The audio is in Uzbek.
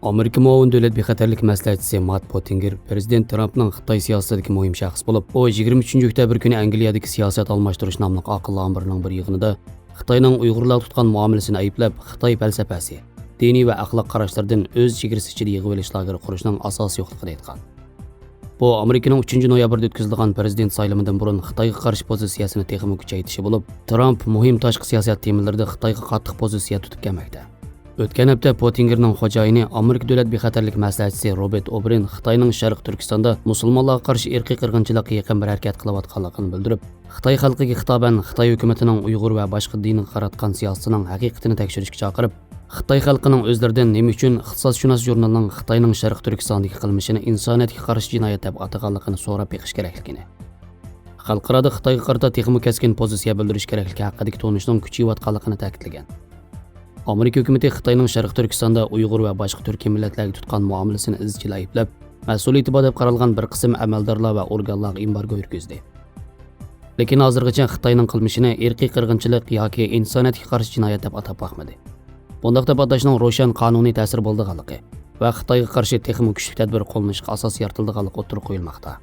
Amerika muavin davlat bexatarlik maslahatchisi Matt Pottinger Prezident Trumpning Xitoy siyosatidagi muhim shaxs bo'lib, u 23 oktyabr kuni Angliyadagi siyosat almashtirish nomli aqlli amirining bir yig'inida Xitoyning Uyg'urlar tutgan muomalasini ayblab, Xitoy falsafasi, diniy va axloq qarashlaridan o'z chegarasi ichida yig'ib olish lageri qurishning asosi yo'qligini aytgan. Bu Amerikaning 3 noyabrda o'tkazilgan prezident saylamidan burun Xitoyga qarshi pozitsiyasini texnik kuchaytirishi bo'lib, Trump muhim tashqi siyosat temalarida Xitoyga qattiq pozitsiya tutib kelmoqda. O'tgan hafta Pottingerning xo'jayini Amerika davlat bexatarlik maslahatchisi Robert O'Brien Xitoyning Sharq Turkistonda musulmonlarga qarshi irqiy qirg'inchilikqa yaqin bir harakat qilayotganligini bildirib, Xitoy xalqiga xitoban Xitoy hukumatining Uyg'ur va boshqa dinga qaratgan siyosatining haqiqatini tekshirishga chaqirib, Xitoy xalqining o'zlaridan nima uchun Iqtisodshunos jurnalining Xitoyning Sharq Turkistondagi qilmishini insoniyatga qarshi jinoyat deb ataganligini so'rab beqish kerakligini, xalqaro Xitoyga qarata texnik keskin pozitsiya bildirish kerakligi haqidagi to'nishning kuchayotganligini ta'kidlagan. Amerika hukumati Xitoyning Sharq Turkistonda Uyg'ur va boshqa turkiy millatlarga tutgan muomalasini izchil ayblab, mas'uliyati bor deb qaralgan bir qism amaldorlar va organlarga embargo yurgizdi. Lekin hozirgacha Xitoyning qilmishini irqiy qirg'inchilik yoki insoniyatga qarshi jinoyat deb atab boqmadi. Bundaq deb atashning ro'shan qonuniy ta'sir bo'ldiganligi va Xitoyga qarshi texnik kuchli tadbir qo'llanishga asos yaratilganligi o'tirib qo'yilmoqda.